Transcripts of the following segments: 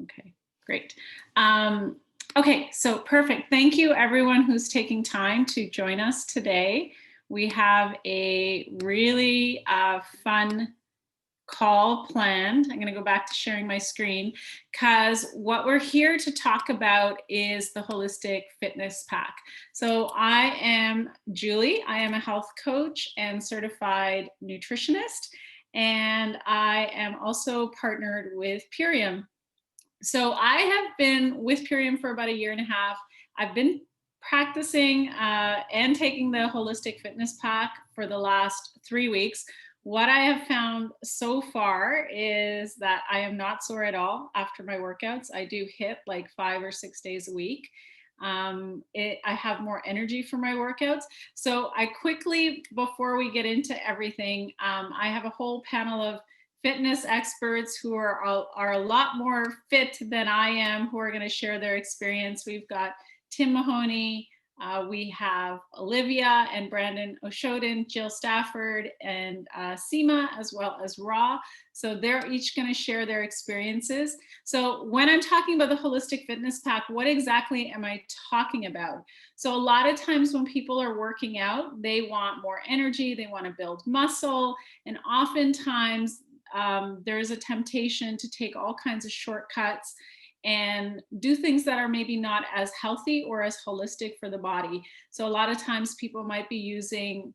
Okay, great. Okay, so perfect. Thank you everyone who's taking time to join us today. We have a really fun call planned. I'm going to go back to sharing my screen because what we're here to talk about is the Holistic Fitness Pack. So I am Julie. I am a health coach and certified nutritionist, and I am also partnered with Purium. So I have been with Purium for about a year and a half. I've been practicing and taking the Holistic Fitness Pack for the last 3 weeks. What I have found so far is that I am not sore at all after my workouts. I do hit like 5 or 6 days a week. I have more energy for my workouts. So I quickly, before we get into everything, I have a whole panel of fitness experts who are a lot more fit than I am, who are going to share their experience. We've got Tim Mahoney, we have Olivia and Brandon O'Shoden, Jill Stafford, and Sema, as well as Raw. So they're each going to share their experiences. So when I'm talking about the Holistic Fitness Pack, what exactly am I talking about? So a lot of times when people are working out, they want more energy, they want to build muscle, and oftentimes there's a temptation to take all kinds of shortcuts and do things that are maybe not as healthy or as holistic for the body. So a lot of times people might be using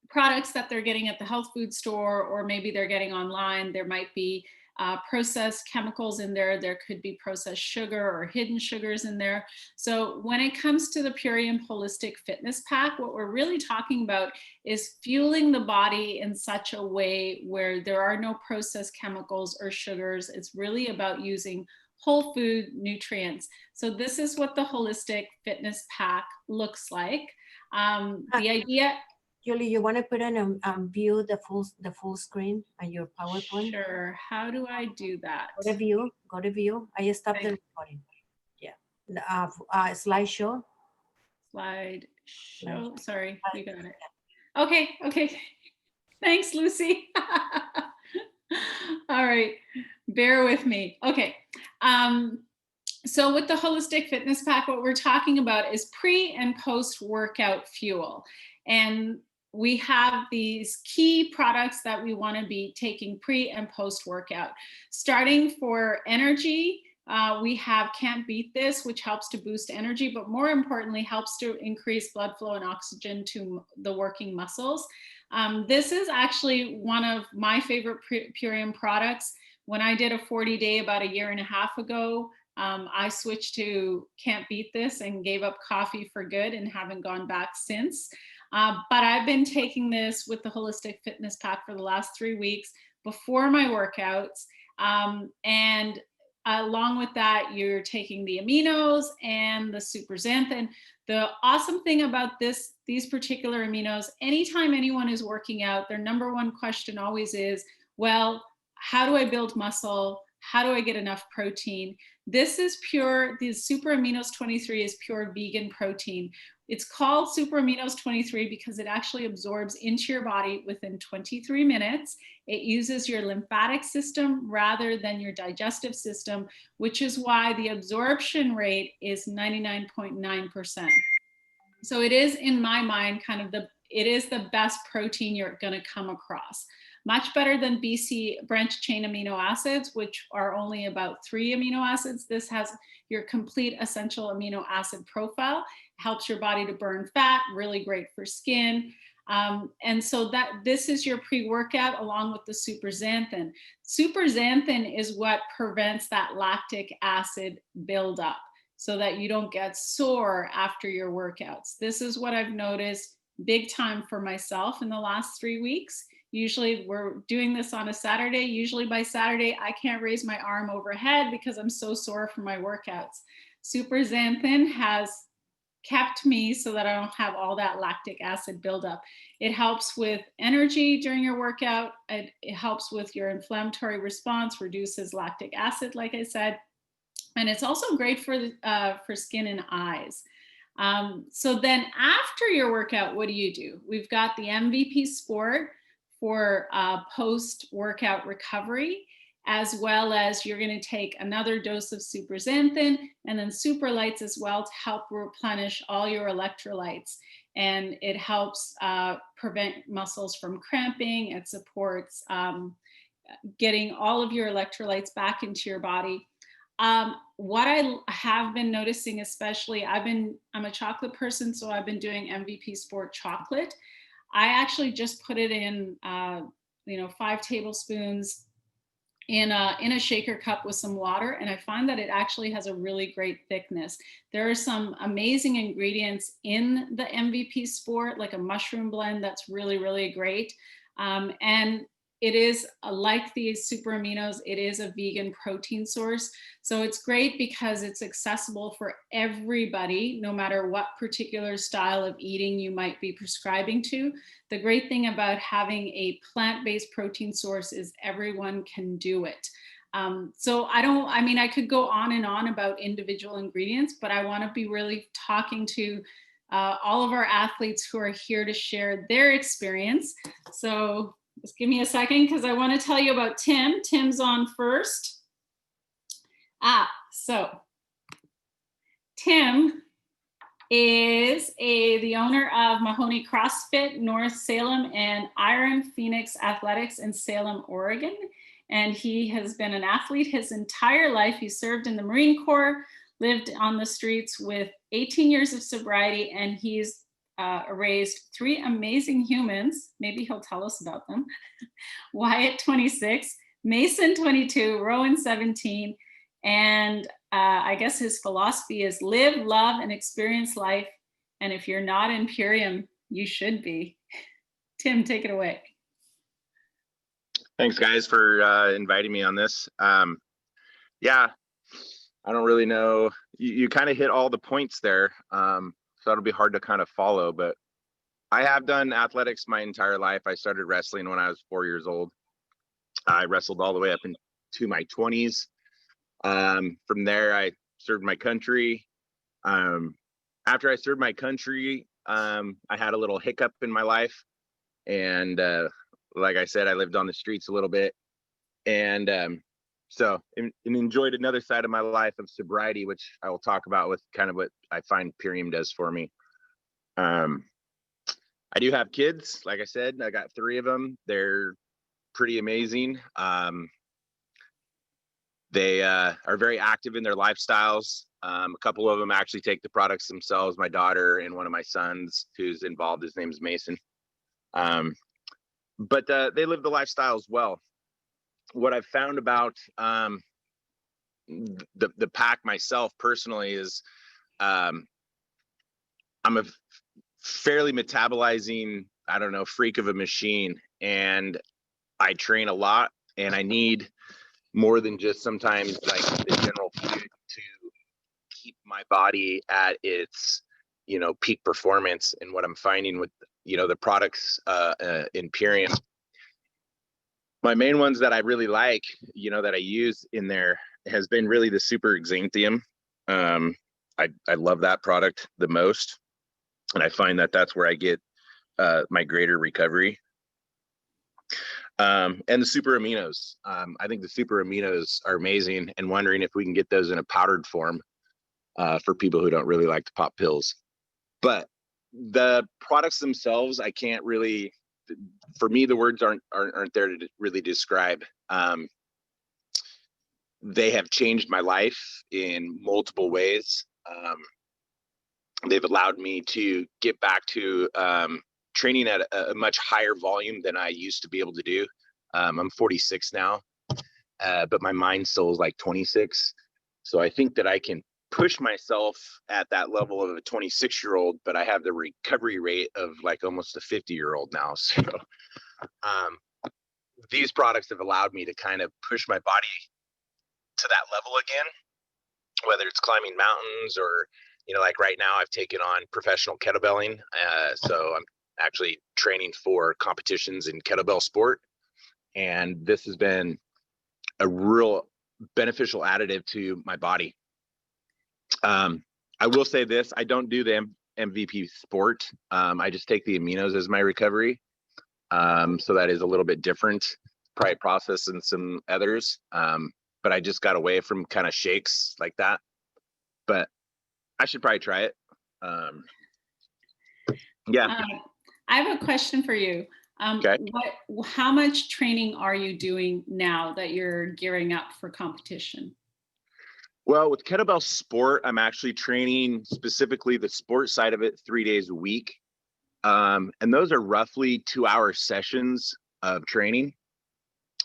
products that they're getting at the health food store, or maybe they're getting online. There might be processed chemicals in there. There could be processed sugar or hidden sugars in there. So when it comes to the Purium Holistic Fitness Pack, what we're really talking about is fueling the body in such a way where there are no processed chemicals or sugars. It's really about using whole food nutrients. So this is what the Holistic Fitness Pack looks like. The idea... Julie, you want to put in view the full screen on your PowerPoint? Sure. How do I do that? Go to view. Go to view. I stopped the recording. Yeah. Slideshow. Slideshow. Sorry, you got it. Okay. Okay. Thanks, Lucy. All right. Bear with me. Okay. So with the Holistic Fitness Pack, what we're talking about is pre and post workout fuel. And we have these key products that we want to be taking pre and post workout. Starting for energy, we have Can't Beat This, which helps to boost energy, but more importantly, helps to increase blood flow and oxygen to the working muscles. This is actually one of my favorite Purium products. When I did a 40-day about a year and a half ago, I switched to Can't Beat This and gave up coffee for good and haven't gone back since. But I've been taking this with the Holistic Fitness Pack for the last 3 weeks before my workouts. And along with that, you're taking the aminos and the super xanthan. The awesome thing about these particular aminos, anytime anyone is working out, their number one question always is, well, how do I build muscle? How do I get enough protein? This is pure, the Super Aminos 23 is pure vegan protein. It's called Super Aminos 23 because it actually absorbs into your body within 23 minutes. It uses your lymphatic system rather than your digestive system, which is why the absorption rate is 99.9%. So it is, in my mind, kind of it is the best protein you're going to come across. Much better than BC branched chain amino acids, which are only about 3 amino acids. This has your complete essential amino acid profile, helps your body to burn fat, really great for skin. And so this is your pre-workout along with the super xanthan. Super xanthan is what prevents that lactic acid buildup so that you don't get sore after your workouts. This is what I've noticed big time for myself in the last 3 weeks. Usually we're doing this on a Saturday. Usually by Saturday, I can't raise my arm overhead because I'm so sore from my workouts. Super xanthan has kept me so that I don't have all that lactic acid buildup. It helps with energy during your workout. It helps with your inflammatory response, reduces lactic acid, like I said. And it's also great for skin and eyes. So then after your workout, what do? We've got the MVP Sport for post-workout recovery. as well as you're going to take another dose of super xanthan and then super lights as well to help replenish all your electrolytes. And it helps prevent muscles from cramping. It supports getting all of your electrolytes back into your body. What I have been noticing, especially, I'm a chocolate person, so I've been doing MVP Sport chocolate. I actually just put it in, 5 tablespoons in a shaker cup with some water, and I find that it actually has a really great thickness. There are some amazing ingredients in the MVP Sport, like a mushroom blend that's really, really great. And it is like these super aminos, it is a vegan protein source. So it's great because it's accessible for everybody, no matter what particular style of eating you might be prescribing to. The great thing about having a plant-based protein source is everyone can do it. I could go on and on about individual ingredients, but I want to be really talking to all of our athletes who are here to share their experience. So just give me a second because I want to tell you about Tim. Tim's on first. So Tim is the owner of Mahoney CrossFit, North Salem, and Iron Phoenix Athletics in Salem, Oregon. And he has been an athlete his entire life. He served in the Marine Corps, lived on the streets with 18 years of sobriety, and he's raised 3 amazing humans. Maybe he'll tell us about them. Wyatt, 26, Mason, 22, Rowan, 17. And I guess his philosophy is live, love, and experience life. And if you're not in Purium, you should be. Tim, take it away. Thanks, guys, for inviting me on this. Yeah, I don't really know. You kind of hit all the points there. So it'll be hard to kind of follow, but I have done athletics my entire life. I started wrestling when I was 4 years old. I wrestled all the way up into my 20s. From there, I served my country. After I served my country, I had a little hiccup in my life. And like I said, I lived on the streets a little bit. And so enjoyed another side of my life of sobriety, which I will talk about with kind of what I find Purium does for me. I do have kids. Like I said, I got 3 of them. They're pretty amazing. They are very active in their lifestyles. A couple of them actually take the products themselves. My daughter and one of my sons who's involved, his name's Mason. But they live the lifestyle as well. What I've found about the pack myself personally is I'm a fairly metabolizing, freak of a machine, and I train a lot, and I need more than just sometimes like the general food to keep my body at its peak performance. And what I'm finding with the products in Purium, my main ones that I really like, that I use in there has been really the super xanthium. I love that product the most, and I find that that's where I get my greater recovery. And the super aminos. I think the super aminos are amazing, and wondering if we can get those in a powdered form for people who don't really like to pop pills. But the products themselves, I can't really, for me, the words aren't there to really describe. They have changed my life in multiple ways. They've allowed me to get back to training at a much higher volume than I used to be able to do. I'm 46 now, but my mind still is like 26. So I think that I can push myself at that level of a 26-year-old, but I have the recovery rate of like almost a 50-year-old now. So these products have allowed me to kind of push my body to that level again, whether it's climbing mountains or, like right now I've taken on professional kettlebelling. So I'm actually training for competitions in kettlebell sport. And this has been a real beneficial additive to my body. I will say this, I don't do the MVP Sport. I just take the aminos as my recovery. So that is a little bit different. probably processing some others. But I just got away from kind of shakes like that. But I should probably try it. Yeah. I have a question for you. Okay. How much training are you doing now that you're gearing up for competition? Well, with kettlebell sport, I'm actually training specifically the sport side of it 3 days a week. And those are roughly 2-hour sessions of training.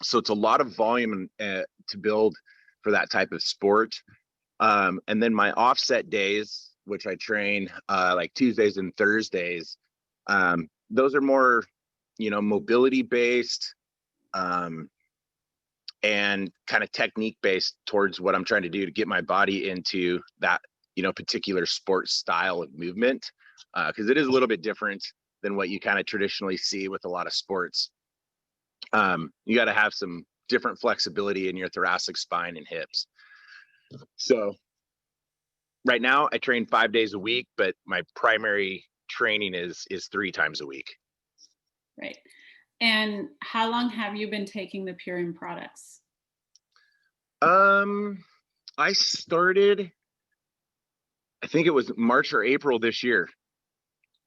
So it's a lot of volume to build for that type of sport. And then my offset days, which I train like Tuesdays and Thursdays, those are more, mobility based and kind of technique based towards what I'm trying to do to get my body into that, particular sport style of movement. Because it is a little bit different than what you kind of traditionally see with a lot of sports. You got to have some different flexibility in your thoracic spine and hips. So right now I train 5 days a week, but my primary training is 3 times a week. Right. And how long have you been taking the Purium products? I started, I think it was March or April this year.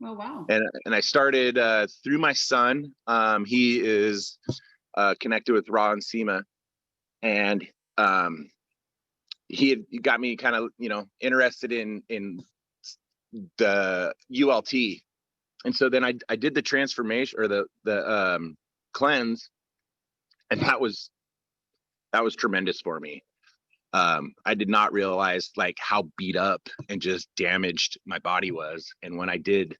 Oh, wow. And I started through my son. He is connected with Sema, and he had got me kind of interested in the ULT, and so then I did the transformation or the cleanse, and that was tremendous for me. I did not realize like how beat up and just damaged my body was, and when I did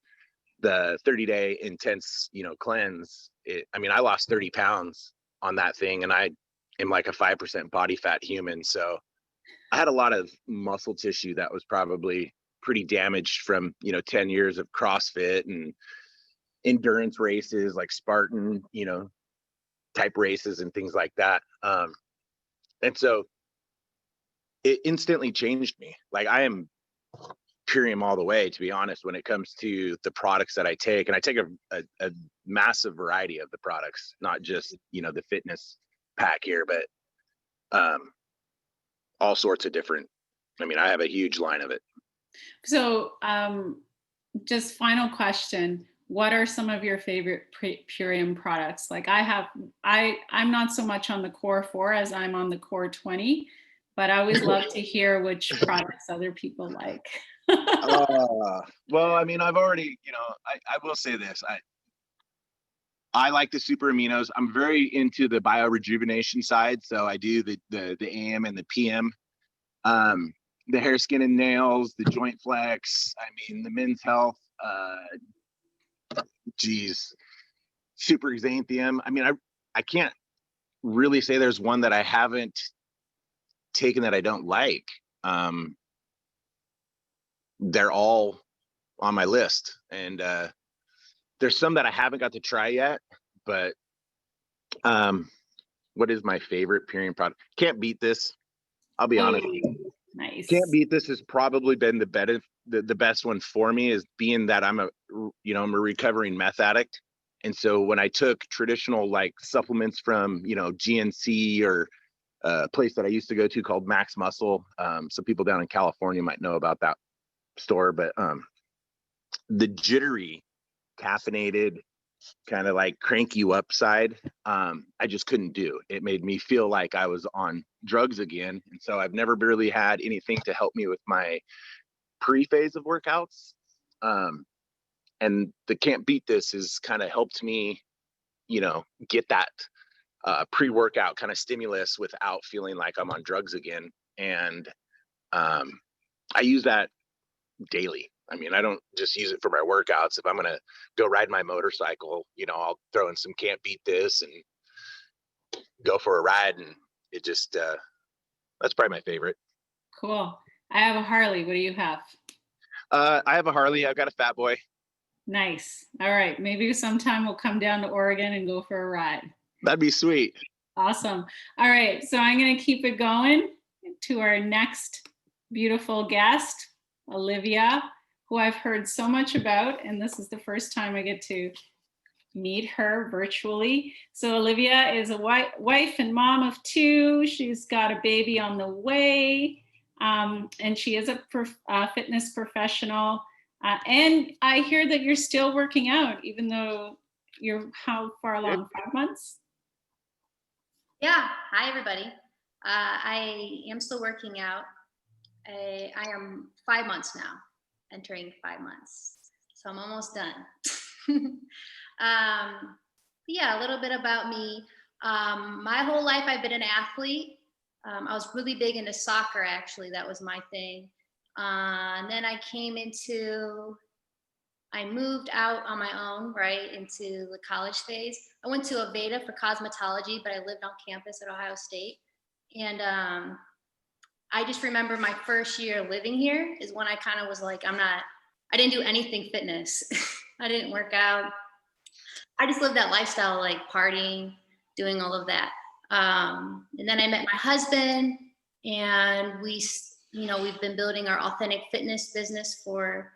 the 30-day intense cleanse, I lost 30 pounds on that thing, and I am like a 5% body fat human, so I had a lot of muscle tissue that was probably pretty damaged from 10 years of CrossFit and endurance races like Spartan type races and things like that. And so it instantly changed me. Like, I am Purium all the way, to be honest, when it comes to the products that I take. And I take a massive variety of the products, not just the fitness pack here, but all sorts of different. I have a huge line of it. So just final question, what are some of your favorite Purium products? Like I'm not so much on the Core 4 as I'm on the Core 20, but I always love to hear which products other people like. Well, I've already, I will say this. I like the super aminos. I'm very into the biorejuvenation side. So I do the AM and the PM. The hair, skin, and nails, the joint flex. The men's health. Super xanthium. I can't really say there's one that I haven't taken that I don't like. They're all on my list, and there's some that I haven't got to try yet, but what is my favorite Purium product? Can't beat this. I'll be honest. Nice. Can't beat this has probably been the best one for me, is being that I'm a recovering meth addict. And so when I took traditional like supplements from, GNC or a place that I used to go to called Max Muscle. Some people down in California might know about that store, but the jittery, caffeinated, kind of like crank you up side, I just couldn't do. It made me feel like I was on drugs again. And so I've never really had anything to help me with my pre-phase of workouts. And the Can't Beat This has kind of helped me, get that pre-workout kind of stimulus without feeling like I'm on drugs again. And I use that daily. I don't just use it for my workouts. If I'm going to go ride my motorcycle, I'll throw in some Can't Beat This and go for a ride. And it just, that's probably my favorite. Cool. I have a Harley. What do you have? I have a Harley. I've got a Fat Boy. Nice. All right. Maybe sometime we'll come down to Oregon and go for a ride. That'd be sweet. Awesome. All right. So I'm going to keep it going to our next beautiful guest, Olivia, who I've heard so much about. And this is the first time I get to meet her virtually. So Olivia is a wife and mom of 2. She's got a baby on the way, and she is a fitness professional. And I hear that you're still working out, even though you're how far along? 5 months? Yeah. Hi, everybody. I am still working out. I am 5 months now, entering 5 months. So I'm almost done. Yeah, a little bit about me. My whole life, I've been an athlete. I was really big into soccer, actually. That was my thing. And then I moved out on my own, right, into the college phase. I went to Aveda for cosmetology, but I lived on campus at Ohio State. And I just remember my first year living here is when I kind of was like, I didn't do anything fitness. I didn't work out. I just lived that lifestyle, like partying, doing all of that. And then I met my husband, and we've been building our authentic fitness business for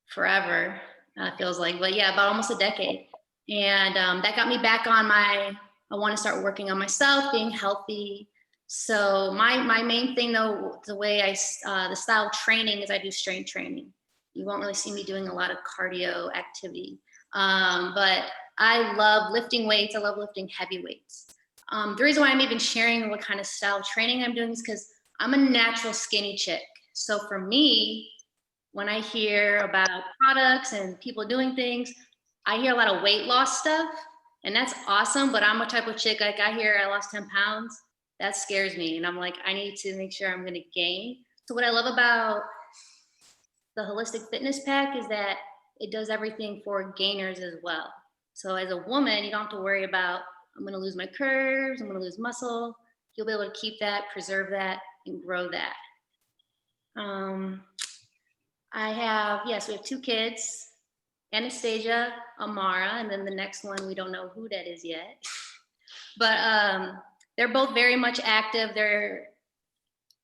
forever, feels like, but yeah, about almost a decade. And that got me back on I want to start working on myself, being healthy. So my main thing, though, the style of training is I do strength training. You won't really see me doing a lot of cardio activity. But I love lifting weights. I love lifting heavy weights. The reason why I'm even sharing what kind of style of training I'm doing is because I'm a natural skinny chick. So for me, when I hear about products and people doing things, I hear a lot of weight loss stuff, and that's awesome. But I'm a type of chick, like I hear I lost 10 pounds, that scares me. And I'm like, I need to make sure I'm gonna gain. So what I love about the Holistic Fitness Pack is that it does everything for gainers as well. So as a woman, you don't have to worry about, I'm gonna lose my curves, I'm gonna lose muscle. You'll be able to keep that, preserve that, and grow that. We have 2 kids, Anastasia, Amara, and then the next one, we don't know who that is yet. But they're both very much active. They're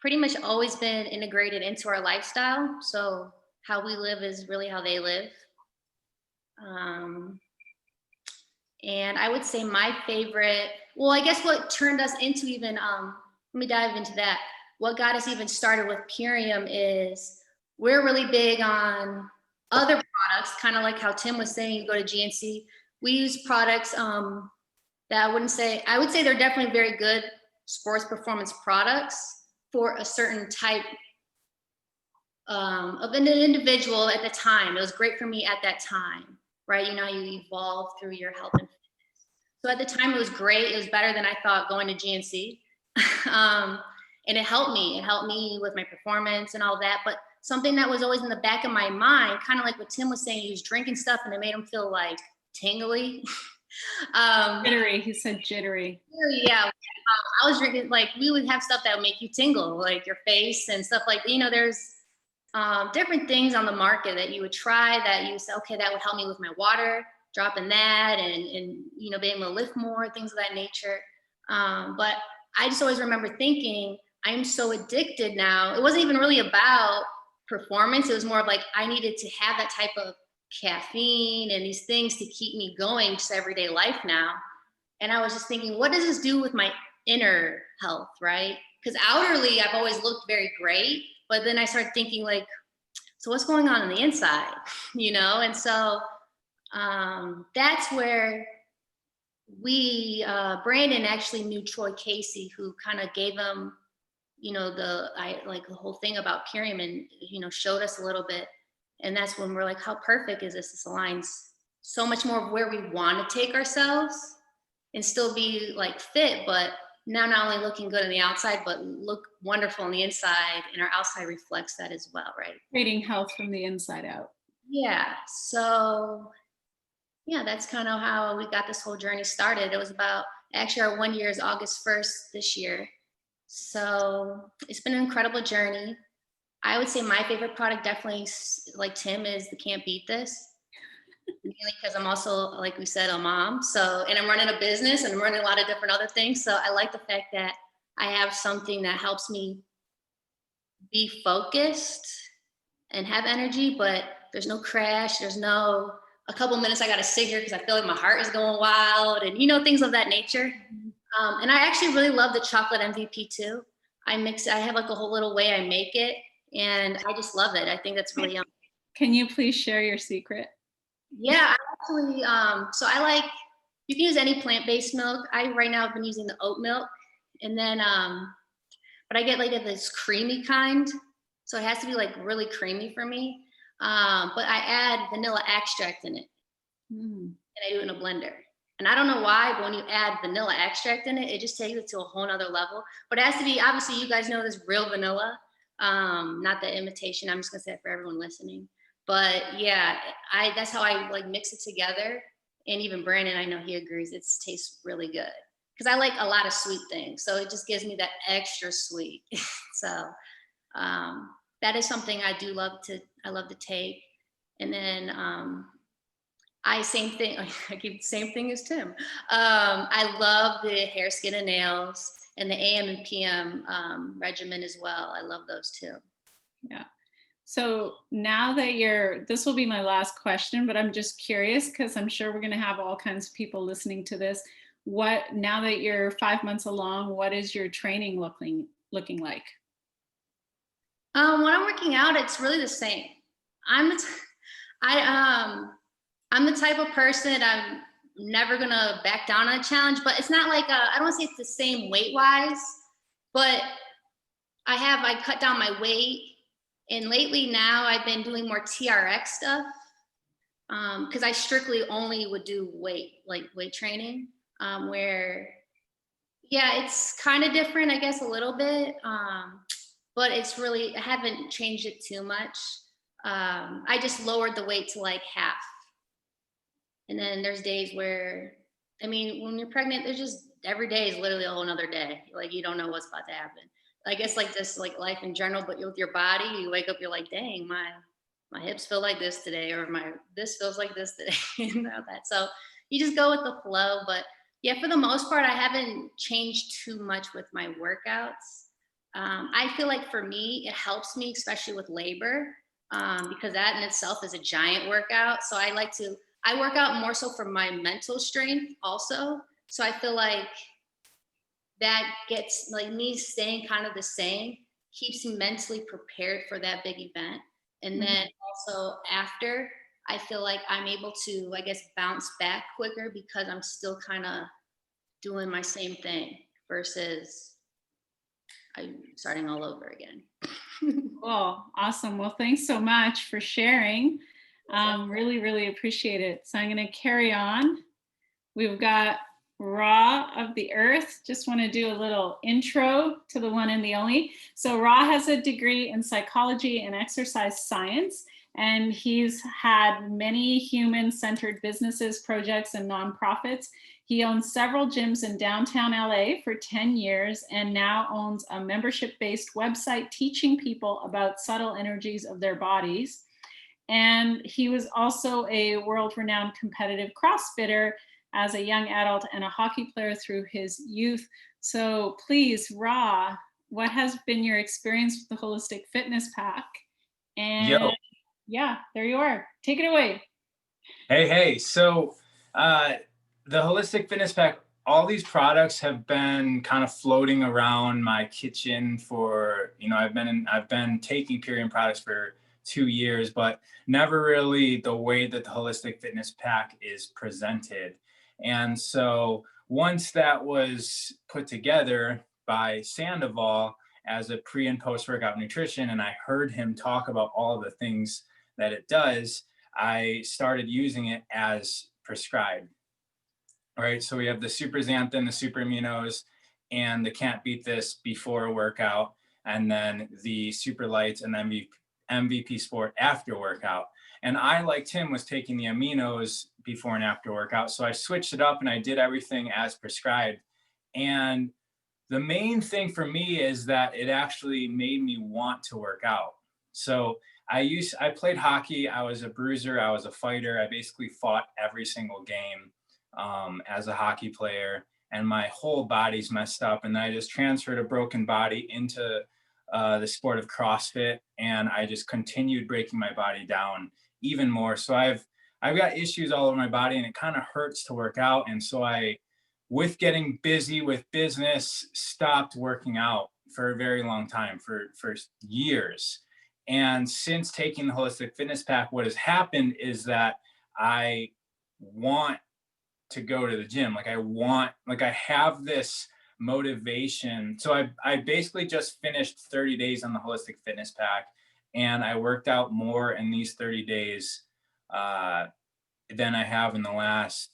pretty much always been integrated into our lifestyle. So how we live is really how they live. And I would say my favorite, well, I guess what turned us into even, let me dive into that. What got us even started with Purium is we're really big on other products, kind of like how Tim was saying, you go to GNC. We use products that I would say they're definitely very good sports performance products for a certain type of an individual at the time. It was great for me at that time, right? You evolve through your health and fitness. So at the time, it was great. It was better than I thought going to GNC. And it helped me. It helped me with my performance and all that. But something that was always in the back of my mind, kind of like what Tim was saying, he was drinking stuff and it made him feel like tingly. Jittery, he said jittery. Yeah, I was drinking, like we would have stuff that would make you tingle, like your face and stuff like, there's different things on the market that you would try that you say, okay, that would help me with my water, dropping that and being able to lift more, things of that nature. But I just always remember thinking, I'm so addicted now. It wasn't even really about performance. It was more of like, I needed to have that type of caffeine and these things to keep me going just everyday life now. And I was just thinking, what does this do with my inner health, right? Because outwardly, I've always looked very great, but then I started thinking like, so what's going on the inside, And so that's where Brandon actually knew Troy Casey, who kind of gave him, the whole thing about Purium and, showed us a little bit. And that's when we're like, how perfect is this? This aligns so much more of where we want to take ourselves and still be like fit, but now not only looking good on the outside, but look wonderful on the inside, and our outside reflects that as well, right? Creating health from the inside out. Yeah. So yeah, that's kind of how we got this whole journey started. It was actually our 1 year is August 1st this year. So it's been an incredible journey. I would say my favorite product, definitely like Tim, is the Can't Beat This. Mainly because I'm also, like we said, a mom. And I'm running a business and I'm running a lot of different other things. So I like the fact that I have something that helps me be focused and have energy, but there's no crash. There's no a couple minutes I got to sit here because I feel like my heart is going wild, and things of that nature. And I actually really love the chocolate MVP too. I have like a whole little way I make it, and I just love it. I think that's really yummy. Can you please share your secret? Yeah, I actually, so I like, you can use any plant-based milk. Right now I've been using the oat milk, and then, but I get like this creamy kind. So it has to be like really creamy for me. But I add vanilla extract in it, and I do it in a blender. And I don't know why, but when you add vanilla extract in it, it just takes it to a whole nother level. But it has to be, obviously you guys know this, real vanilla, not the imitation. I'm just gonna say it for everyone listening. But yeah, that's how I like mix it together. And even Brandon, I know he agrees, it tastes really good. Because I like a lot of sweet things. So it just gives me that extra sweet. So that is something I love to take. And then same thing as Tim. I love the hair, skin, and nails, and the AM and PM regimen as well. I love those too. Yeah. So now that this will be my last question, but I'm just curious because I'm sure we're going to have all kinds of people listening to this. Now that you're 5 months along, what is your training looking like? When I'm working out, it's really the same. I'm the type of person, I'm never gonna back down on a challenge, but it's not like I don't want to say it's the same weight wise, but I cut down my weight, and lately now I've been doing more TRX stuff because I strictly only would do weight training, where it's kind of different, I guess, a little bit, but it's really, I haven't changed it too much. I just lowered the weight to like half. And then there's days where, I mean, when you're pregnant, there's just, every day is literally a whole nother day. Like, you don't know what's about to happen. I guess like this, like life in general, but with your body, you wake up, you're like, dang, my hips feel like this today, or this feels like this today, that. So you just go with the flow. But yeah, for the most part, I haven't changed too much with my workouts. I feel like for me, it helps me, especially with labor, because that in itself is a giant workout. So I work out more so for my mental strength also. So I feel like that gets like me staying kind of the same, keeps me mentally prepared for that big event. And then also after, I feel like I'm able to, I guess, bounce back quicker because I'm still kind of doing my same thing versus I'm starting all over again. Cool. Awesome. Well, thanks so much for sharing. Really, really appreciate it. So I'm going to carry on. We've got Ra of the Earth. Just want to do a little intro to the one and the only. So Ra has a degree in psychology and exercise science, and he's had many human-centered businesses, projects, and nonprofits. He owns several gyms in downtown LA for 10 years and now owns a membership-based website teaching people about subtle energies of their bodies. And he was also a world-renowned competitive CrossFitter as a young adult and a hockey player through his youth. So please, Ra, what has been your experience with the Holistic Fitness Pack? And yeah, there you are. Take it away. Hey. So the Holistic Fitness Pack, all these products have been kind of floating around my kitchen for, I've been taking Purion products for 2 years, but never really the way that the Holistic Fitness Pack is presented. And so once that was put together by Sandoval as a pre and post workout nutrition, and I heard him talk about all of the things that it does, I started using it as prescribed. All right, so we have the Super Xanthan, the Super Aminos, and the Can't Beat This before a workout, and then the Super Lights and MVP Sport after workout. And I, like Tim, was taking the aminos before and after workout. So I switched it up and I did everything as prescribed. And the main thing for me is that it actually made me want to work out. So I played hockey. I was a bruiser. I was a fighter. I basically fought every single game as a hockey player, and my whole body's messed up. And I just transferred a broken body into the sport of CrossFit, and I just continued breaking my body down even more. So I've I've got issues all over my body and it kind of hurts to work out. And so with getting busy with business, stopped working out for a very long time, for years. And since taking the Holistic Fitness Pack, what has happened is that I want to go to the gym. I have this motivation. So I basically just finished 30 days on the Holistic Fitness Pack, and I worked out more in these 30 days than I have in the last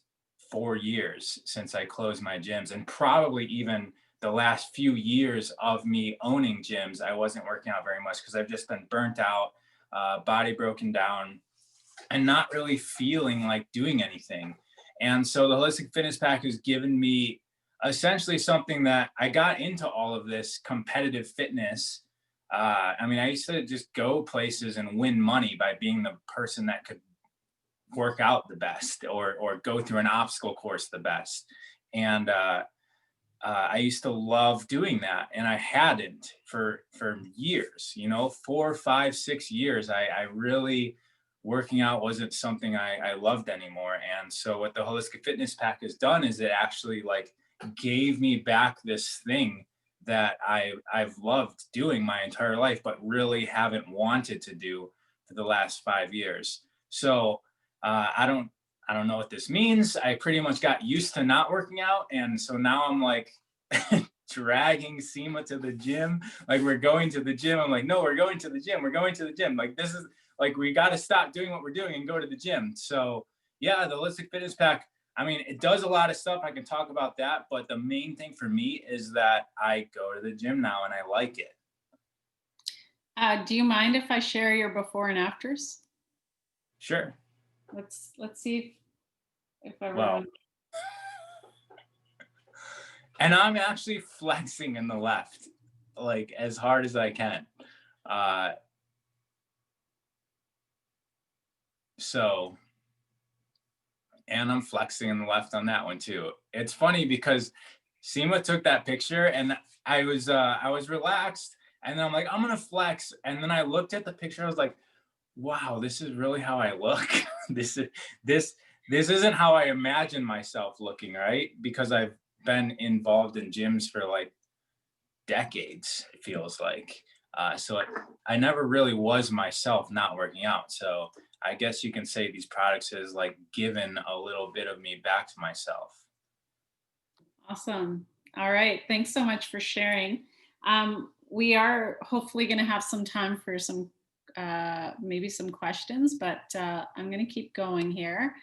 4 years since I closed my gyms, and probably even the last few years of me owning gyms. I wasn't working out very much because I've just been burnt out, body broken down, and not really feeling like doing anything. And so the Holistic Fitness Pack has given me essentially something that I got into all of this competitive fitness. I mean, I used to just go places and win money by being the person that could work out the best or go through an obstacle course the best. And I used to love doing that. And I hadn't for years, 4, 5, 6 years. I really, working out wasn't something I loved anymore. And so what the Holistic Fitness Pack has done is it actually gave me back this thing that I've loved doing my entire life, but really haven't wanted to do for the last 5 years. So I don't know what this means. I pretty much got used to not working out. And so now I'm dragging Sema to the gym. We're going to the gym. I'm like, no, we're going to the gym. We're going to the gym. This is we got to stop doing what we're doing and go to the gym. So yeah, the Holistic Fitness Pack, I mean, it does a lot of stuff. I can talk about that. But the main thing for me is that I go to the gym now and I like it. Do you mind if I share your before and afters? Sure. Let's see if everyone. Well, and I'm actually flexing in the left, as hard as I can. And I'm flexing in the left on that one too. It's funny because Sema took that picture and I was relaxed, and then I'm like, I'm gonna flex, and then I looked at the picture. I was like, wow, this is really how I look. This isn't how I imagine myself looking, right? Because I've been involved in gyms for decades, it feels like. So I never really was myself not working out. So I guess you can say these products has given a little bit of me back to myself. Awesome. All right. Thanks so much for sharing. We are hopefully going to have some time for maybe some questions, but I'm going to keep going here.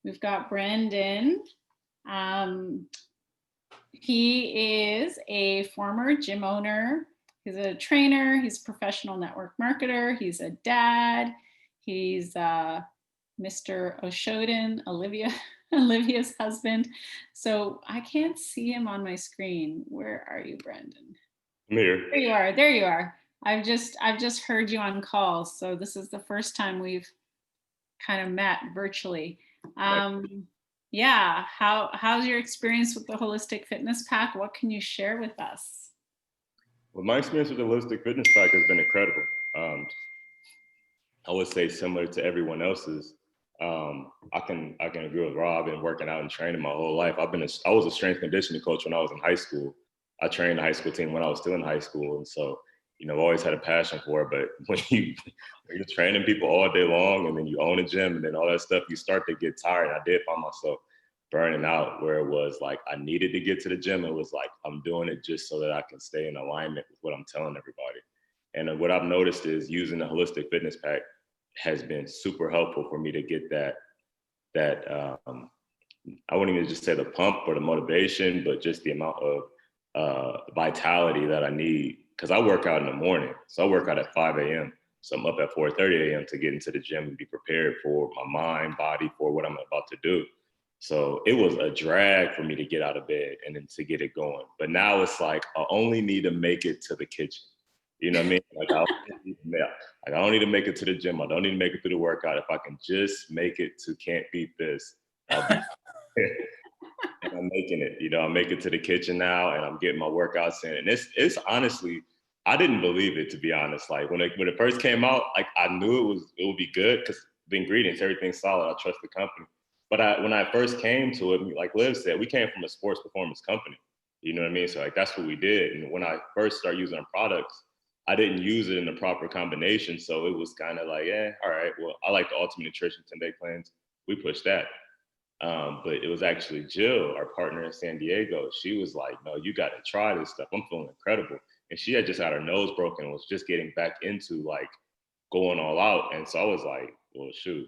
We've got Brandon. He is a former gym owner. He's a trainer. He's a professional network marketer. He's a dad. He's Mr. Oshodin, Olivia's husband. So I can't see him on my screen. Where are you, Brandon? I'm here. There you are. There you are. I've just heard you on calls. So this is the first time we've kind of met virtually. Yeah. How's your experience with the Holistic Fitness Pack? What can you share with us? Well, my experience with the Holistic Fitness Pack has been incredible. I would say similar to everyone else's. I can agree with Rob. I've been working out and training my whole life. I was a strength conditioning coach when I was in high school. I trained the high school team when I was still in high school, and so I've always had a passion for it. But when you're training people all day long, and then you own a gym, and then all that stuff, you start to get tired. I did find myself burning out, where it was I needed to get to the gym. It was I'm doing it just so that I can stay in alignment with what I'm telling everybody. And what I've noticed is using the Holistic Fitness Pack has been super helpful for me to get that I wouldn't even just say the pump or the motivation, but just the amount of vitality that I need, because I work out in the morning. So I work out at 5 a.m. So I'm up at 4:30 a.m. to get into the gym and be prepared for my mind, body, for what I'm about to do. So it was a drag for me to get out of bed and then to get it going. But now it's I only need to make it to the kitchen. You know what I mean? I don't need to make it to the gym. I don't need to make it through the workout. If I can just make it to Can't Beat This, I'll be and I'm making it. I make it to the kitchen now, and I'm getting my workouts in. And it's honestly, I didn't believe it, to be honest. When it first came out, I knew it would be good, because the ingredients, everything's solid. I trust the company. But when I first came to it, like Liv said, we came from a sports performance company. You know what I mean? So like that's what we did. And when I first started using our products, I didn't use it in the proper combination. So it was kind of like, yeah, all right, well, I like the Ultimate Nutrition 10-day cleanse. We pushed that. But it was actually Jill, our partner in San Diego. She was like, no, you got to try this stuff. I'm feeling incredible. And she had just had her nose broken and was just getting back into like going all out. And so I was like, well, shoot,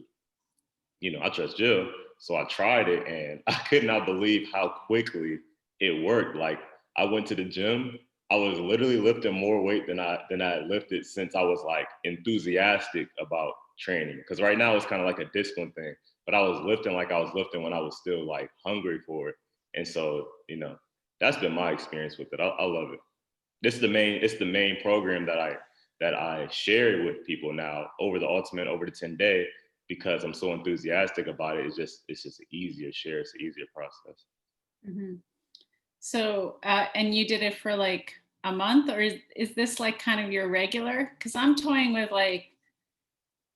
you know, I trust Jill. So I tried it and I could not believe how quickly it worked. Like I went to the gym. I was literally lifting more weight than I had lifted since I was like enthusiastic about training. Because right now it's kind of like a discipline thing. But I was lifting like I was lifting when I was still like hungry for it. And so, you know, that's been my experience with it. I love it. It's the main program that I share with people now over the Ultimate, over the 10-day, because I'm so enthusiastic about it. It's just an easier share. It's an easier process. Mm-hmm. So, and you did it for like a month, or is this like kind of your regular? Because I'm toying with like,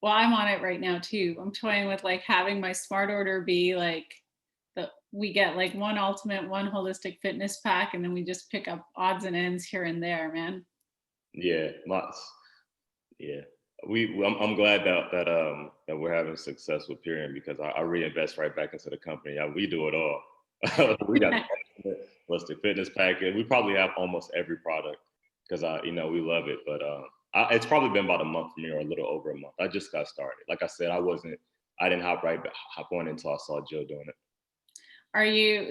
well, I'm on it right now too. I'm toying with like having my smart order be like, we get like one Ultimate, one Holistic Fitness pack, and then we just pick up odds and ends here and there, man. Yeah, lots. Yeah, I'm glad that we're having success with Pyrian, because I reinvest right back into the company. We do it all. We got the Holistic Fitness package. We probably have almost every product because you know, we love it. But it's probably been about a month for me, or a little over a month. I just got started. Like I said, I didn't hop on until I saw Jill doing it.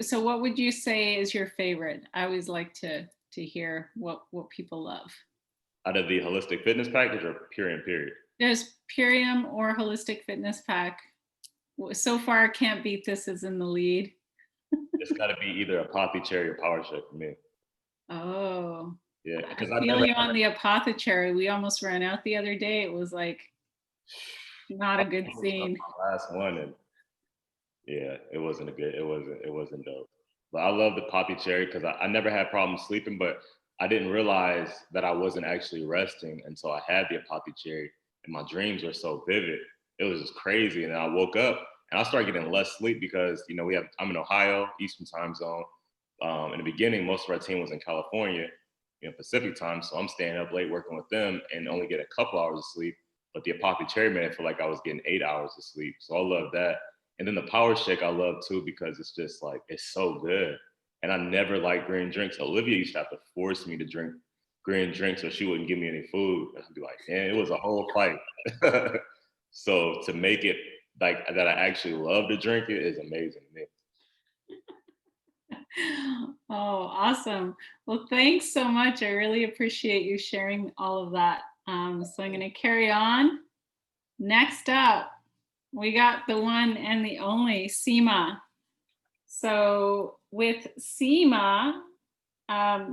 So what would you say is your favorite? I always like to hear what people love. Out of the Holistic Fitness package or Pyrian period? There's Pyrian or Holistic Fitness pack. So far, Can't Beat This is in the lead. It's got to be either Apothecary or Power Shake for me. Oh. Yeah, because I feel you on the Apothecary. We almost ran out the other day. It was like not a good scene. Last one, and yeah, it wasn't dope. But I love the Poppy Cherry because I never had problems sleeping, but I didn't realize that I wasn't actually resting until I had the Poppy Cherry, and my dreams were so vivid. It was just crazy. And then I woke up and I started getting less sleep because, you know, I'm in Ohio, Eastern time zone. In the beginning, most of our team was in California, you know, Pacific time. So I'm staying up late working with them and only get a couple hours of sleep. But the Poppy Cherry made it feel like I was getting 8 hours of sleep. So I love that. And then the Power Shake I love too, because it's just like, it's so good. And I never liked green drinks. Olivia used to have to force me to drink green drinks so she wouldn't give me any food. And I'd be like, man, it was a whole fight. So to make it like that I actually love to drink it is amazing to me. Oh, awesome. Well, thanks so much. I really appreciate you sharing all of that. So I'm going to carry on. Next up, we got the one and the only Sema. So with Sema,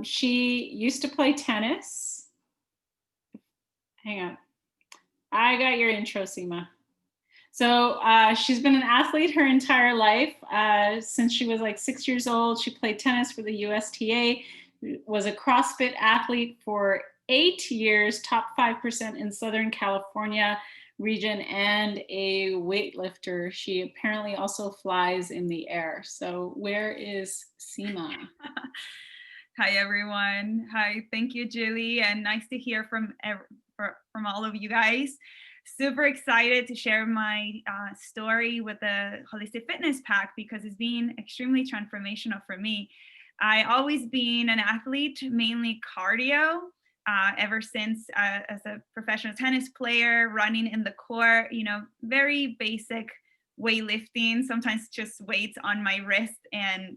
she used to play tennis. Hang on. I got your intro, Sema. So she's been an athlete her entire life. Since she was like 6 years old, she played tennis for the USTA, was a CrossFit athlete for 8 years, top 5% in Southern California region, and a weightlifter. She apparently also flies in the air. So where is Sema? Hi, everyone. Hi, thank you, Julie, and nice to hear from all of you guys. Super excited to share my story with the Holistic Fitness Pack because it's been extremely transformational for me. I always been an athlete, mainly cardio, ever since as a professional tennis player, running in the court, you know, very basic weightlifting, sometimes just weights on my wrist and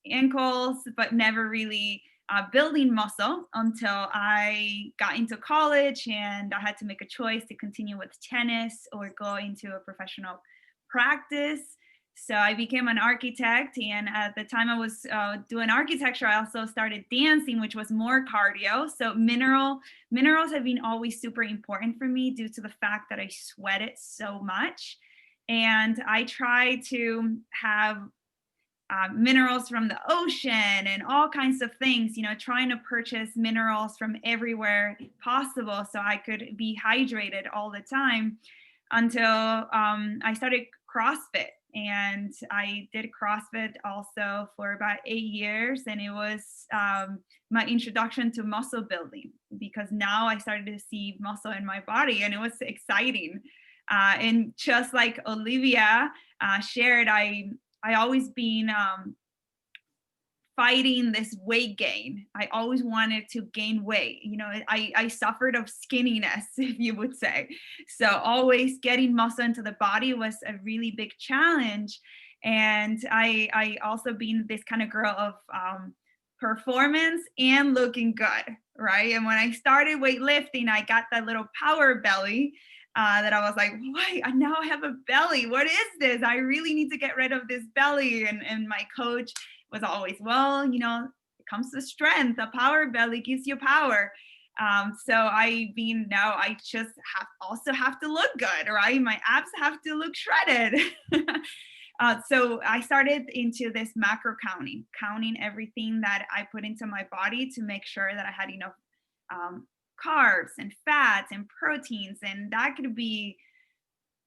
ankles, but never really building muscle until I got into college and I had to make a choice to continue with tennis or go into a professional practice. So I became an architect, and at the time I was doing architecture, I also started dancing, which was more cardio. So minerals have been always super important for me due to the fact that I sweated so much. And I try to have minerals from the ocean and all kinds of things, you know, trying to purchase minerals from everywhere possible so I could be hydrated all the time. until I started CrossFit. And I did CrossFit also for about 8 years. And it was my introduction to muscle building, because now I started to see muscle in my body, and it was exciting. And just like Olivia shared, I always been fighting this weight gain. I always wanted to gain weight. You know, I suffered of skinniness, if you would say. So always getting muscle into the body was a really big challenge. And I also been this kind of girl of performance and looking good, right? And when I started weightlifting, I got that little power belly that I was like, why? Now I have a belly. What is this? I really need to get rid of this belly. And my coach was always, well, you know, it comes to strength. A power belly gives you power. So I just also have to look good, right? My abs have to look shredded. So I started into this macro counting everything that I put into my body to make sure that I had enough carbs and fats and proteins. And that could be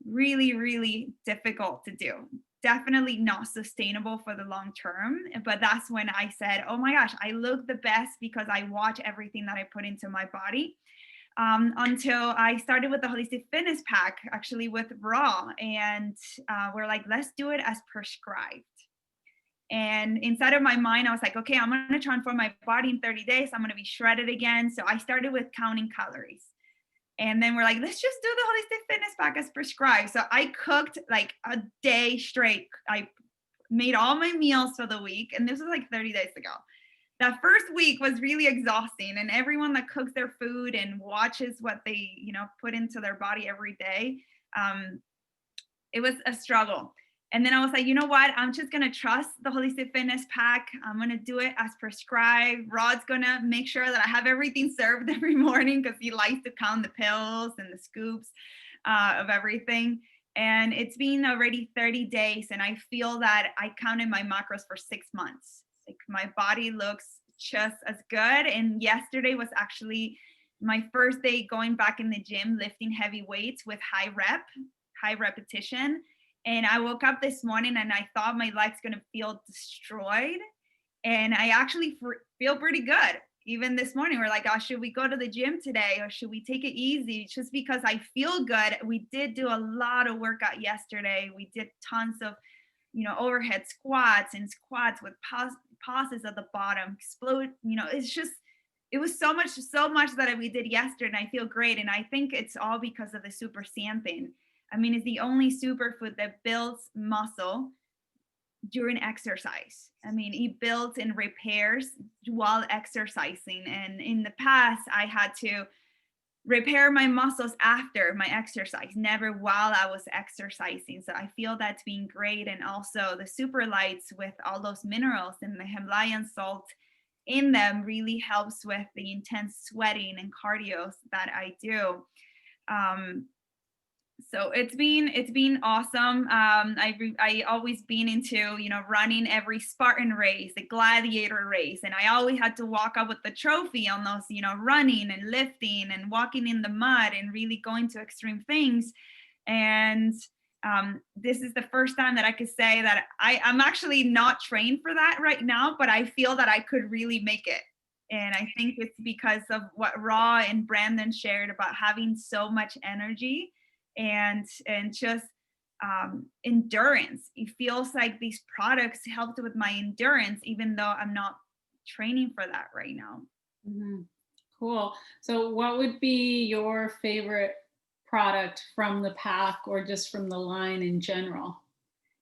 really, really difficult to do. Definitely not sustainable for the long term. But that's when I said, oh my gosh, I look the best because I watch everything that I put into my body. Until I started with the Holistic Fitness Pack, actually with Raw. And we're like, let's do it as prescribed. And inside of my mind, I was like, okay, I'm going to transform my body in 30 days. I'm going to be shredded again. So I started with counting calories. And then we're like, let's just do the Holistic Fitness Pack as prescribed. So I cooked like a day straight. I made all my meals for the week. And this was like 30 days ago. That first week was really exhausting. And everyone that cooks their food and watches what they, you know, put into their body every day, it was a struggle. And then I was like, you know what? I'm just going to trust the Holistic Fitness Pack. I'm going to do it as prescribed. Rod's going to make sure that I have everything served every morning because he likes to count the pills and the scoops of everything. And it's been already 30 days. And I feel that I counted my macros for 6 months. Like my body looks just as good. And yesterday was actually my first day going back in the gym, lifting heavy weights with high repetition. And I woke up this morning and I thought my leg's going to feel destroyed. And I actually feel pretty good. Even this morning, we're like, oh, should we go to the gym today or should we take it easy? Just because I feel good. We did do a lot of workout yesterday. We did tons of, you know, overhead squats and squats with pauses at the bottom, explode. You know, it was so much that we did yesterday. And I feel great. And I think it's all because of the super xanthan. I mean, it's the only superfood that builds muscle during exercise. I mean, it builds and repairs while exercising. And in the past, I had to repair my muscles after my exercise, never while I was exercising. So I feel that's been great. And also the super lights with all those minerals and the Himalayan salt in them really helps with the intense sweating and cardio that I do. So it's been awesome. I always been into, you know, running every Spartan race, the gladiator race. And I always had to walk up with the trophy on those, you know, running and lifting and walking in the mud and really going to extreme things. And this is the first time that I could say that I'm actually not trained for that right now, but I feel that I could really make it. And I think it's because of what Raw and Brandon shared about having so much energy and just endurance. It feels like these products helped with my endurance, even though I'm not training for that right now. Mm-hmm. Cool. So what would be your favorite product from the pack or just from the line in general?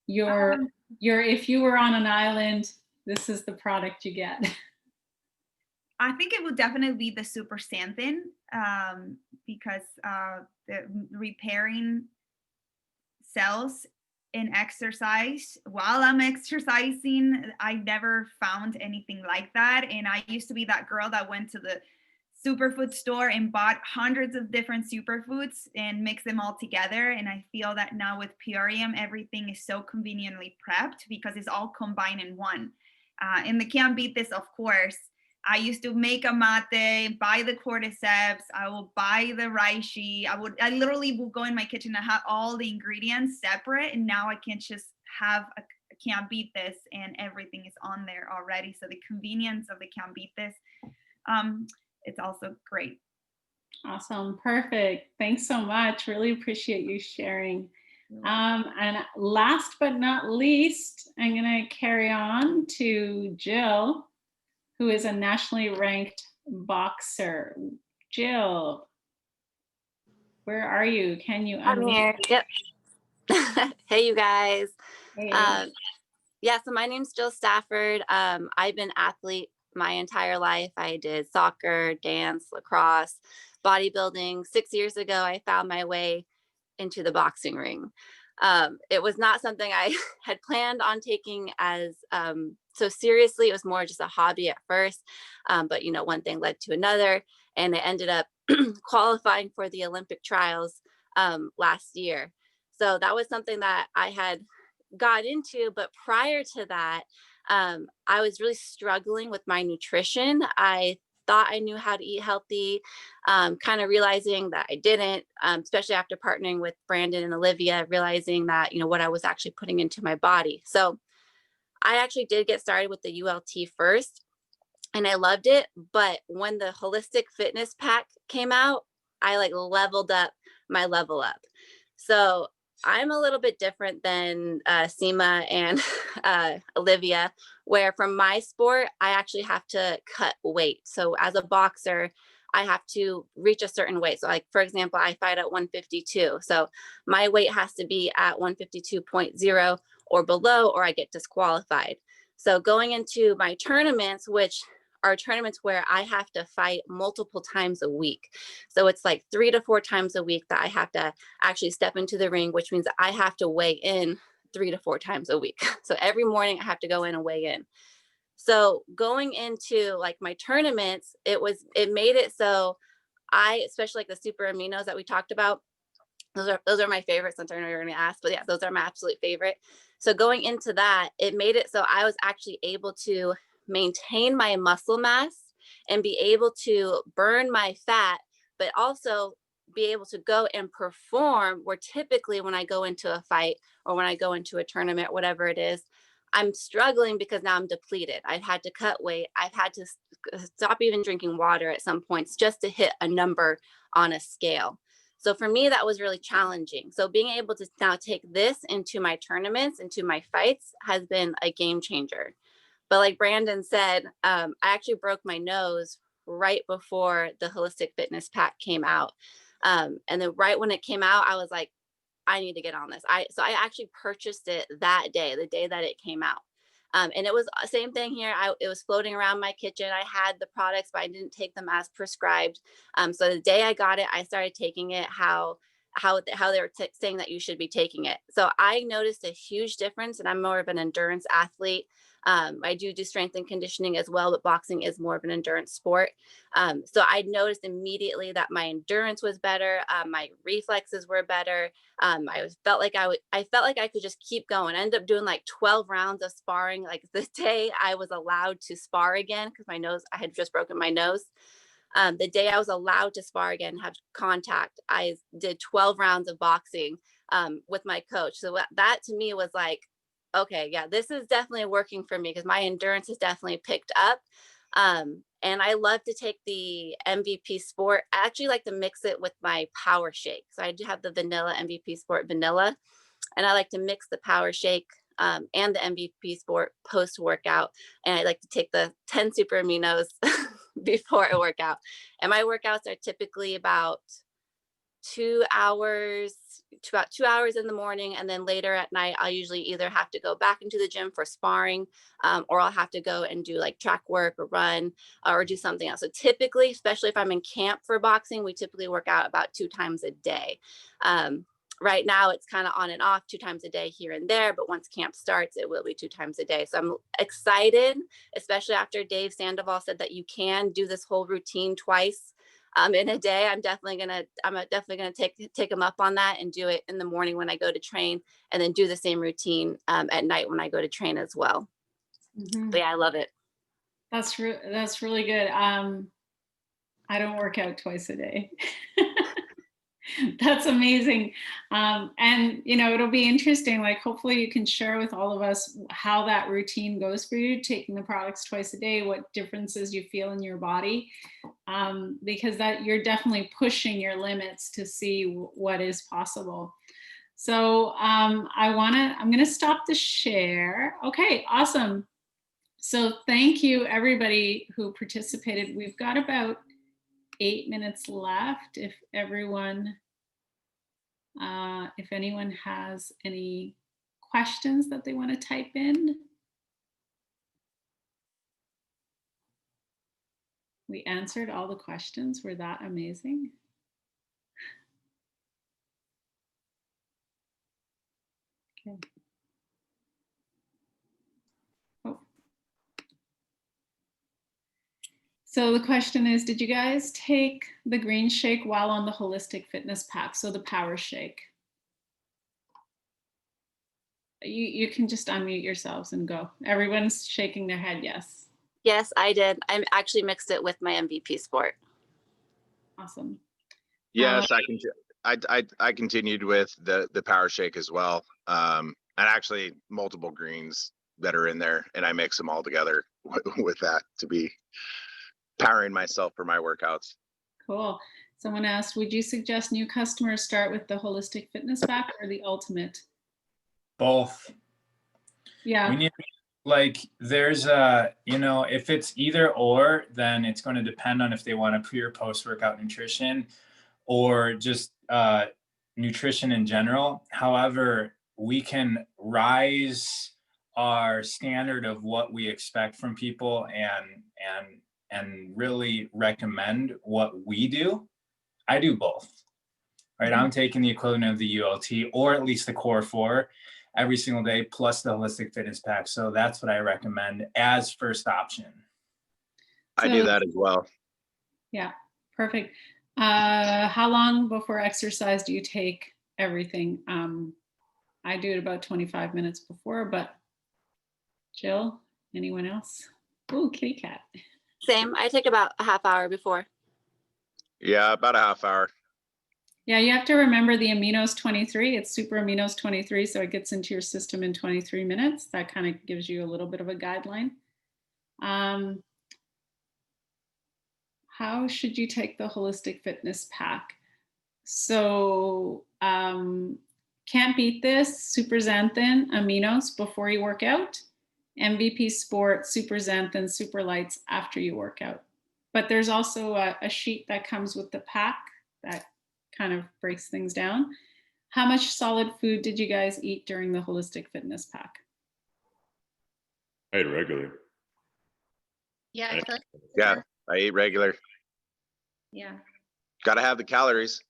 If you were on an island, this is the product you get. I think it would definitely be the super xanthan because the repairing cells in exercise while I'm exercising, I never found anything like that. And I used to be that girl that went to the superfood store and bought hundreds of different superfoods and mixed them all together. And I feel that now with Purium, everything is so conveniently prepped because it's all combined in one. And they can't beat this, of course. I used to make a mate, buy the cordyceps, I will buy the reishi. I literally will go in my kitchen and have all the ingredients separate. And now I can just have can't beat this, and everything is on there already. So the convenience of the can't beat this, it's also great. Awesome. Perfect. Thanks so much. Really appreciate you sharing. And last but not least, I'm going to carry on to Jill, who is a nationally ranked boxer. Jill, where are you? Can you I'm here. Yep. Hey, you guys. Hey. Yeah, so my name's Jill Stafford. I've been athlete my entire life. I did soccer, dance, lacrosse, bodybuilding. 6 years ago, I found my way into the boxing ring. It was not something I had planned on taking as so seriously. It was more just a hobby at first, but you know, one thing led to another, and I ended up qualifying for the Olympic trials last year. So that was something that I had got into, but prior to that, I was really struggling with my nutrition. I thought I knew how to eat healthy, kind of realizing that I didn't, especially after partnering with Brandon and Olivia, realizing that, you know, what I was actually putting into my body. So I actually did get started with the ULT first, and I loved it. But when the holistic fitness pack came out, I like leveled up my level up. So I'm a little bit different than Sema and Olivia, where from my sport, I actually have to cut weight. So as a boxer, I have to reach a certain weight. So like, for example, I fight at 152. So my weight has to be at 152.0 or below, or I get disqualified. So going into my tournaments, which are tournaments where I have to fight multiple times a week. So it's like 3 to 4 times a week that I have to actually step into the ring, which means I have to weigh in 3 to 4 times a week. So every morning I have to go in and weigh in. So going into like my tournaments, it made it so especially like the super aminos that we talked about, those are my favorites. Since I know you're going to ask, but yeah, those are my absolute favorite. So going into that, it made it so I was actually able to maintain my muscle mass and be able to burn my fat, but also be able to go and perform, where typically when I go into a fight or when I go into a tournament, whatever it is, I'm struggling because now I'm depleted. I've had to cut weight. I've had to stop even drinking water at some points just to hit a number on a scale. So for me, that was really challenging. So being able to now take this into my tournaments, into my fights, has been a game changer. But like Brandon said, I actually broke my nose right before the Holistic Fitness Pack came out. And then right when it came out, I was like, I need to get on this. So I actually purchased it that day, the day that it came out. And it was the same thing here. It was floating around my kitchen. I had the products, but I didn't take them as prescribed. So the day I got it, I started taking it how they were saying that you should be taking it. So I noticed a huge difference, and I'm more of an endurance athlete. I do strength and conditioning as well, but boxing is more of an endurance sport. So I noticed immediately that my endurance was better. My reflexes were better. I felt like I could just keep going. I ended up doing like 12 rounds of sparring. Like the day I was allowed to spar again, because I had just broken my nose. The day I was allowed to spar again, have contact, I did 12 rounds of boxing with my coach. So that to me was like, okay, yeah, this is definitely working for me, because my endurance has definitely picked up. And I love to take the MVP Sport. I actually like to mix it with my Power Shake. So I do have the vanilla MVP Sport vanilla, and I like to mix the Power Shake and the MVP Sport post workout. And I like to take the 10 super aminos before I work out. And my workouts are typically about 2 hours to about 2 hours in the morning, and then later at night I'll usually either have to go back into the gym for sparring, or I'll have to go and do like track work or run or do something else. So typically, especially if I'm in camp for boxing, we typically work out about 2 times a day. Right now it's kind of on and off, 2 times a day here and there, but once camp starts, it will be 2 times a day. So I'm excited, especially after Dave Sandoval said that you can do this whole routine twice in a day. I'm definitely gonna take him up on that and do it in the morning when I go to train, and then do the same routine at night when I go to train as well. Mm-hmm. But yeah, I love it. That's really good. I don't work out twice a day. That's amazing. And it'll be interesting. Like, hopefully you can share with all of us how that routine goes for you, taking the products twice a day, what differences you feel in your body, because that you're definitely pushing your limits to see what is possible. So I'm going to stop the share. Okay, awesome. So thank you everybody who participated. We've got about 8 minutes left. If anyone has any questions that they want to type in. We answered all the questions. Were that amazing? Okay. Oh. So the question is, did you guys take the green shake while on the holistic fitness pack? So the power shake. You can just unmute yourselves and go. Everyone's shaking their head yes. Yes, I did. I actually mixed it with my MVP sport. Awesome. Yes, I continued with the power shake as well. And actually multiple greens that are in there, and I mix them all together with that to be powering myself for my workouts. Cool. Someone asked, would you suggest new customers start with the holistic fitness pack or the ultimate? Both. Yeah. We need, like, there's if it's either or, then it's going to depend on if they want a pre or post workout nutrition or just nutrition in general. However, we can rise our standard of what we expect from people and really recommend what we do. I do both, right? I'm taking the equivalent of the ULT, or at least the Core 4 every single day, plus the holistic fitness pack. So that's what I recommend as first option. I do that as well. Yeah, perfect. How long before exercise do you take everything? I do it about 25 minutes before, but Jill, anyone else? Oh, kitty cat. Same. I take about a half hour before. Yeah, about a half hour. Yeah, you have to remember the aminos 23. It's super aminos 23, so it gets into your system in 23 minutes. That kind of gives you a little bit of a guideline. How should you take the holistic fitness pack? So can't beat this, super xanthan aminos before you work out, MVP sport, super xanthan, super lights after you work out. But there's also a sheet that comes with the pack that kind of breaks things down. How much solid food did you guys eat during the holistic fitness pack? I ate regular. Yeah, I feel like Yeah, I eat regular. yeah. Got to have the calories.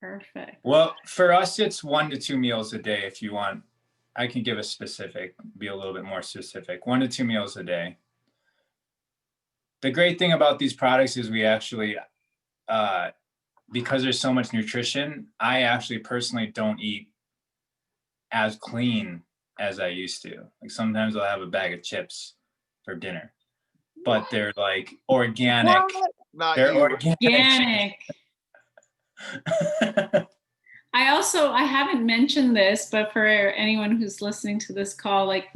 Perfect. Well, for us, it's 1 to 2 meals a day. If you want, I can give a specific, be a little bit more specific. 1 to 2 meals a day. The great thing about these products is we actually, because there's so much nutrition, I actually personally don't eat as clean as I used to. Like sometimes I'll have a bag of chips for dinner, but they're like organic. They're organic. I haven't mentioned this, but for anyone who's listening to this call, like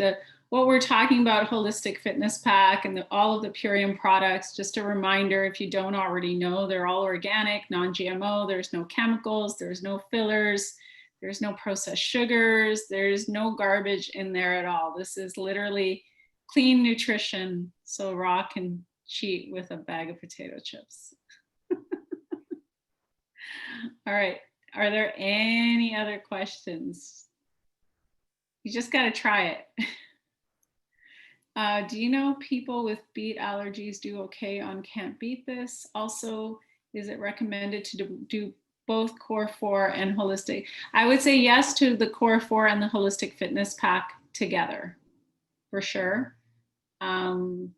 what we're talking about, holistic fitness pack and all of the Purium products, just a reminder, if you don't already know, they're all organic, non-GMO, there's no chemicals, there's no fillers, there's no processed sugars, there's no garbage in there at all. This is literally clean nutrition, so Raw can cheat with a bag of potato chips. All right. Are there any other questions? You just got to try it. Do you know people with beet allergies do okay on Can't Beat This? Also, is it recommended to do both Core 4 and Holistic? I would say yes to the Core 4 and the Holistic Fitness Pack together, for sure. I'm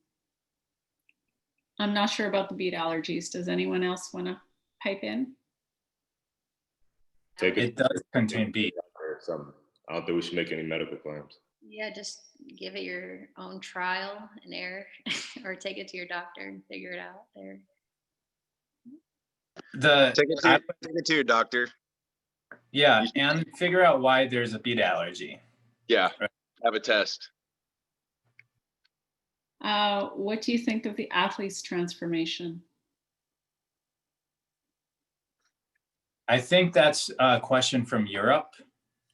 not sure about the beet allergies. Does anyone else want to pipe in? Take it does contain beet. I don't think we should make any medical claims. Yeah, just give it your own trial and error or take it to your doctor and figure it out there. Take it to your doctor. Yeah, and figure out why there's a peanut allergy. Yeah, have a test. What do you think of the athlete's transformation? I think that's a question from Europe,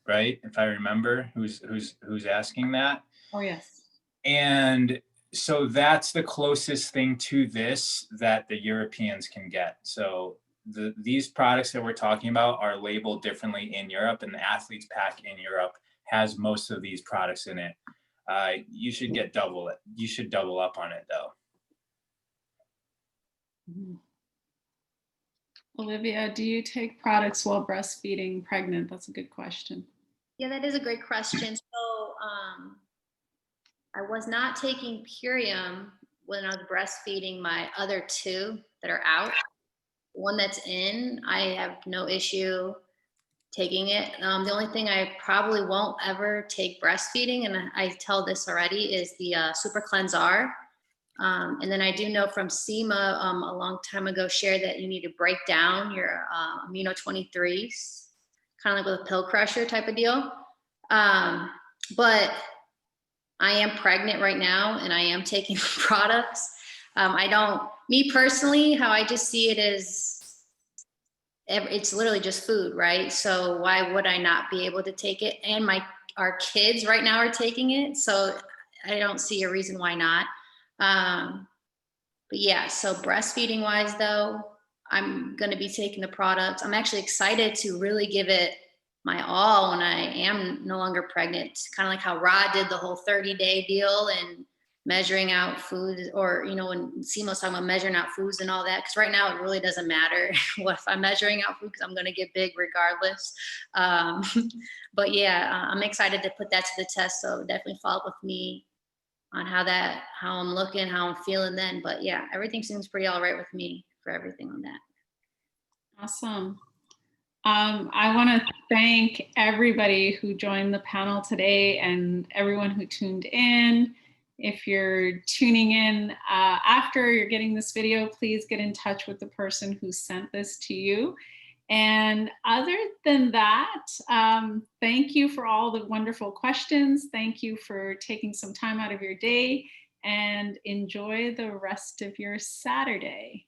right? If I remember, who's asking that. Oh, yes. And so that's the closest thing to this that the Europeans can get. So these products that we're talking about are labeled differently in Europe, and the athlete's pack in Europe has most of these products in it. You should get double it. You should double up on it though. Mm-hmm. Olivia, do you take products while breastfeeding pregnant? That's a good question. Yeah, that is a great question. So I was not taking Purium when I was breastfeeding my other two that are out. The one that's in, I have no issue taking it. The only thing I probably won't ever take breastfeeding, and I tell this already, is the Super Cleanse-R. And then I do know from Sema a long time ago shared that you need to break down your amino 23s, kind of like with a pill crusher type of deal. But I am pregnant right now and I am taking products. Me personally, how I just see it is, it's literally just food, right? So why would I not be able to take it? And our kids right now are taking it. So I don't see a reason why not. But yeah, so breastfeeding wise though, I'm going to be taking the products. I'm actually excited to really give it my all when I am no longer pregnant. Kind of like how Rod did the whole 30-day deal and measuring out food, or, you know, when Sema was talking about measuring out foods and all that, because right now it really doesn't matter what if I'm measuring out food, because I'm going to get big regardless. But yeah, I'm excited to put that to the test. So definitely follow up with me on how I'm looking, how I'm feeling then. But yeah, everything seems pretty all right with me for everything on that. Awesome. I want to thank everybody who joined the panel today and everyone who tuned in. If you're tuning in after you're getting this video, please get in touch with the person who sent this to you. And other than that, thank you for all the wonderful questions. Thank you for taking some time out of your day, and enjoy the rest of your Saturday.